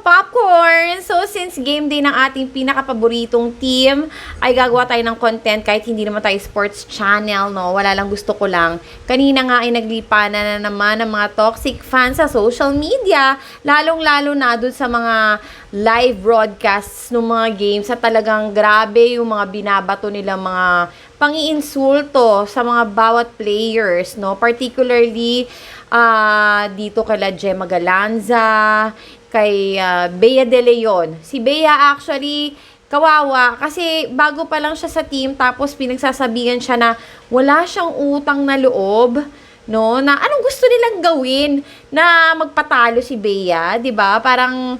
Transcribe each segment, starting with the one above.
ka-popcorn! So, since game day ng ating pinaka-paboritong team, ay gagawa tayo ng content kahit hindi naman tayo sports channel, no? Wala lang, gusto ko lang. Kanina nga ay naglipanan na naman ng mga toxic fans sa social media, lalong-lalo na dun sa mga live broadcasts ng mga games, sa talagang grabe yung mga binabato nila, mga pang-iinsulto sa mga bawat players, no? Particularly, dito kala Gemma Galanza, kay Bea De Leon. Si Bea actually, kawawa, kasi bago pa lang siya sa team, tapos pinagsasabihan siya na wala siyang utang na loob, no? Na anong gusto nilang gawin na magpatalo si Bea, 'di ba? Parang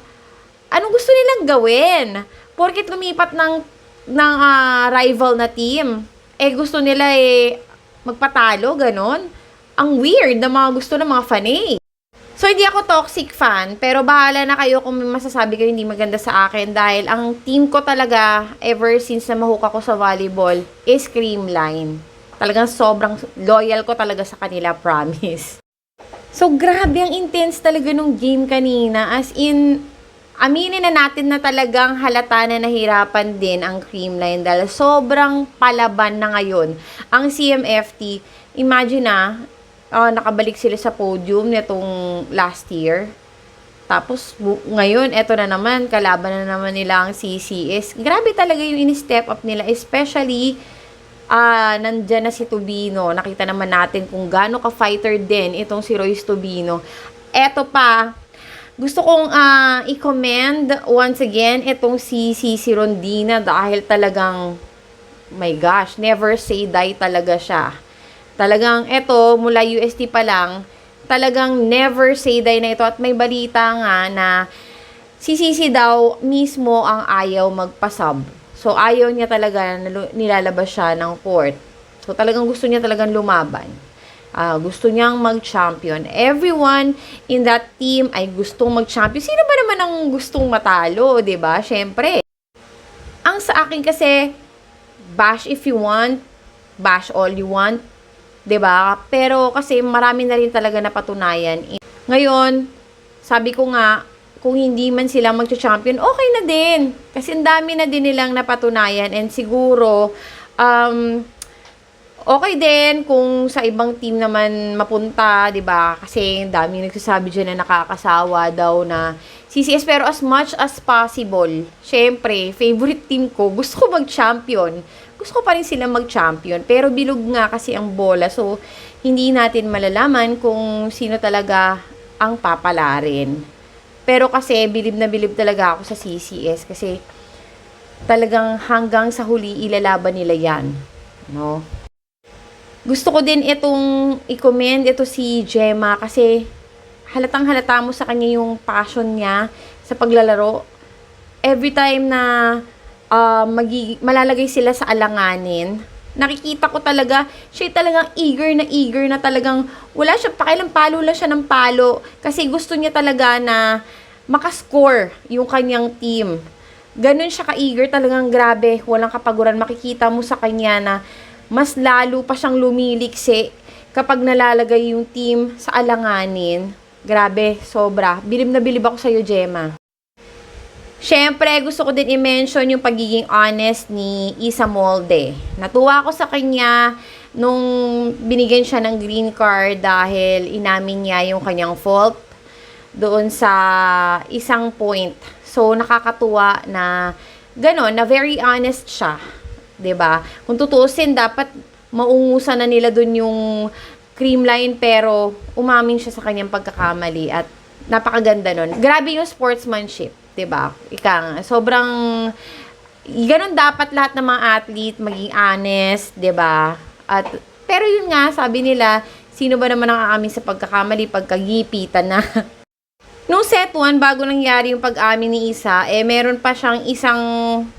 anong gusto nilang gawin? Porket lumipat ng rival na team, gusto nila magpatalo, ganon. Ang weird na mga gusto ng mga fan eh. So, hindi ako toxic fan, pero bahala na kayo kung may masasabi kayo hindi maganda sa akin dahil ang team ko talaga, ever since na mahook ako sa volleyball, is Creamline. Talagang sobrang loyal ko talaga sa kanila, promise. So, grabe ang intense talaga nung game kanina. As in, aminin na natin na talagang halata na nahirapan din ang Creamline dahil sobrang palaban na ngayon. Ang CMFT, imagine nakabalik sila sa podium nitong last year. Tapos, ngayon, eto na naman, kalaban na naman nila ang CCS. Grabe talaga yung in-step up nila, especially, nandyan na si Tubino. Nakita naman natin kung gaano ka-fighter din itong si Royce Tubino. Eto pa, gusto kong i-commend once again itong si Rondina dahil talagang, my gosh, never say die talaga siya. Talagang eto, mula UST pa lang, talagang never say die na ito. At may balita nga na si Sisi daw mismo ang ayaw magpasub. So, ayaw niya talaga na nilalabas siya ng court. So, talagang gusto niya talagang lumaban. Gusto niyang mag-champion. Everyone in that team ay gustong mag-champion. Sino ba naman ang gustong matalo, 'di ba? Syempre. Ang sa akin kasi, bash if you want, bash all you want. 'Di ba? Pero kasi marami na rin talaga napatunayan. Ngayon, sabi ko nga, kung hindi man sila magcha-champion, okay na din. Kasi ang dami na din nilang napatunayan and siguro okay din kung sa ibang team naman mapunta, 'di ba? Kasi ang dami nagsasabi diyan na nakakasawa daw na CCS, pero as much as possible, syempre, favorite team ko, gusto ko mag-champion. Gusto ko pa rin sila mag-champion, pero bilog nga kasi ang bola. So, hindi natin malalaman kung sino talaga ang papalarin. Pero kasi, bilib na bilib talaga ako sa CCS kasi talagang hanggang sa huli ilalaban nila yan. No? Gusto ko din itong i-commend ito si Gemma kasi halatang halata mo sa kanya yung passion niya sa paglalaro. Every time na malalagay sila sa alanganin, nakikita ko talaga, siya talagang eager na talagang, wala siya, pakialam palo lang siya ng palo, kasi gusto niya talaga na makascore yung kanyang team. Ganun siya ka-eager, talagang grabe, walang kapaguran. Makikita mo sa kanya na mas lalo pa siyang lumiliksi kapag nalalagay yung team sa alanganin. Grabe, sobra. Bilib na bilib ako sa'yo, Gemma. Siyempre, gusto ko din i-mention yung pagiging honest ni Isa Molde. Natuwa ako sa kanya nung binigyan siya ng green card dahil inamin niya yung kanyang fault doon sa isang point. So, nakakatuwa na gano'n, na very honest siya. 'Di ba? Kung tutuusin, dapat maungusan na nila doon yung Creamline, pero umamin siya sa kanyang pagkakamali at napakaganda nun. Grabe yung sportsmanship. 'Di ba? Sobrang ganun dapat lahat ng mga athlete maging honest, 'di ba? At pero yun nga, sabi nila, sino ba naman ang aamin sa pagkakamali pagkagipitan na? Nung set 1, bago nangyari yung pag-amin ni Isa, meron pa siyang isang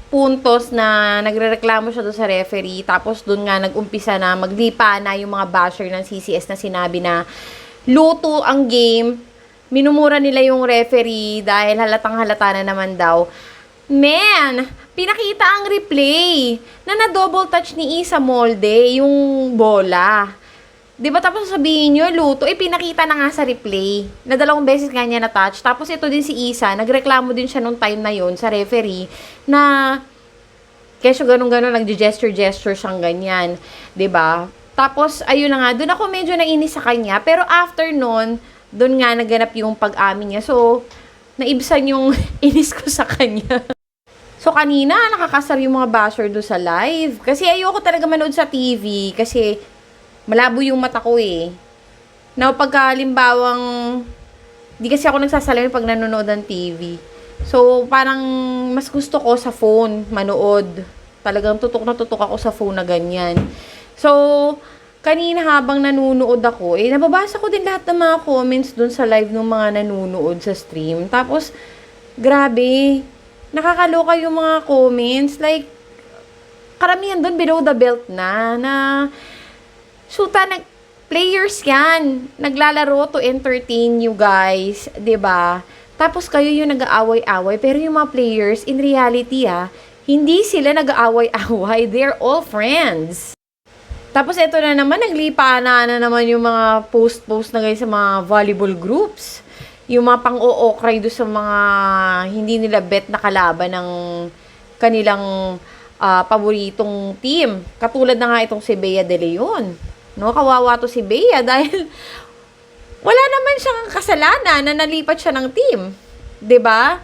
puntos na nagrereklamo siya doon sa referee. Tapos doon nga nag-umpisa na maglipa na yung mga basher ng CCS na sinabi na luto ang game. Minumura nila yung referee dahil halatang halata na naman daw. Man, pinakita ang replay na na-double touch ni Isa Molde yung bola. 'Di ba tapos sasabihin nyo, luto, pinakita na nga sa replay. Na 2 beses nga niya na-touch. Tapos ito din si Isa, nagreklamo din siya nung time na yon sa referee na kesyo ganun-ganun, nagge-gesture siyang ganyan. 'Di ba? Tapos, ayun na nga, doon ako medyo nainis sa kanya. Pero after nun, doon nga naganap yung pag-amin niya. So, naibsan yung inis ko sa kanya. So, kanina, nakakasar yung mga basher doon sa live. Kasi ayoko talaga manood sa TV. Kasi, malabo yung mata ko eh. Na pagkalimbawang, di kasi ako nagsasalamin pag nanonood ng TV. So, parang mas gusto ko sa phone manood. Talagang tutok na tutok ako sa phone na ganyan. So, kanina habang nanunood ako, nababasa ko din lahat ng mga comments dun sa live ng mga nanunood sa stream. Tapos, grabe, nakakaloka yung mga comments. Like, karamihan dun below the belt na shoota, players yan. Naglalaro to entertain you guys, 'di ba? Tapos kayo yung nag-aaway-away, pero yung mga players, in reality hindi sila nag-aaway-away. They're all friends. Tapos ito na naman, naglipa na naman yung mga post-post na guys sa mga volleyball groups. Yung mga pang-o-okray do sa mga hindi nila bet na kalaban ng kanilang paboritong team. Katulad na nga itong si Bea De Leon. No, kawawa to si Bea dahil wala naman siyang kasalanan na nalipat siya ng team. 'Di ba?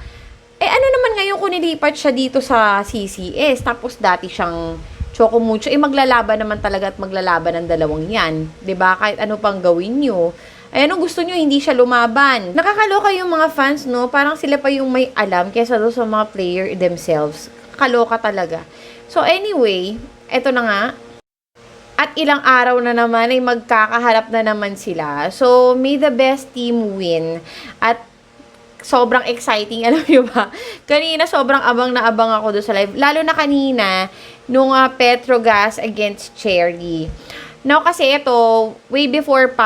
Ano naman ngayon kung nilipat siya dito sa CCS, tapos dati siyang Choco Mucho, maglalaban naman talaga at maglalaban ng dalawang yan. 'Di ba? Kahit ano pang gawin nyo. Anong gusto nyo, hindi siya lumaban. Nakakaloka yung mga fans, no? Parang sila pa yung may alam kesa doon sa mga player themselves. Kaloka talaga. So anyway, eto na nga. At ilang araw na naman ay magkakaharap na naman sila. So, may the best team win. At sobrang exciting, alam nyo ba? Kanina sobrang abang na abang ako doon sa live. Lalo na kanina, nung Petrogas against Cherry. Now, kasi ito, way back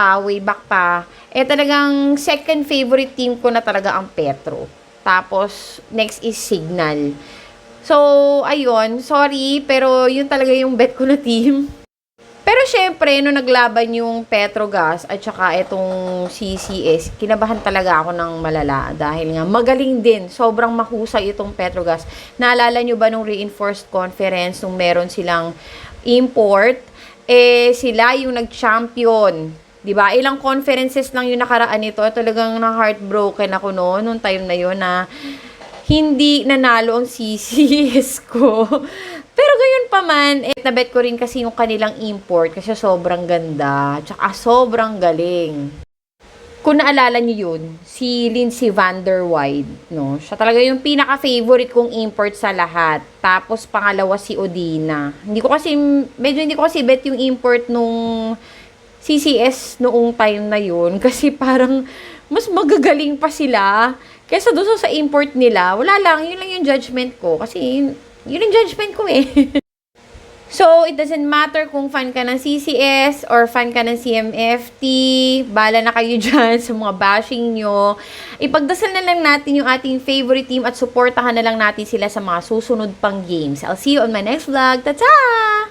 pa, talagang second favorite team ko na talaga ang Petro. Tapos, next is Signal. So, ayun, sorry, pero yun talaga yung bet ko na team. Pero syempre, nung naglaban yung Petrogas at saka itong CCS, kinabahan talaga ako ng malala dahil nga magaling din. Sobrang mahusay itong Petrogas. Naalala nyo ba nung reinforced conference nung meron silang import? Sila yung nag-champion. 'Di ba? Ilang conferences lang yung nakaraan nito. Talagang na-heartbroken ako nung time na yun na hindi nanalo ang CCS ko. Pero gayon pa man, nabet ko rin kasi yung kanilang import kasi sobrang ganda, tsaka sobrang galing. Kung naalala niyo yun, si Lindsey Van der Weyde, no? Siya talaga yung pinaka-favorite kong import sa lahat. Tapos pangalawa si Odina. Medyo hindi ko kasi bet yung import nung CCS noong time na yun kasi parang mas magagaling pa sila kaysa doon sa import nila. Wala lang, yun lang yung judgment ko kasi yun yung judgment ko eh. So, it doesn't matter kung fan ka ng CCS or fan ka ng CMFT. Bala na kayo dyan sa mga bashing nyo. Ipagdasal na lang natin yung ating favorite team at supportahan na lang natin sila sa mga susunod pang games. I'll see you on my next vlog. Ta-ta!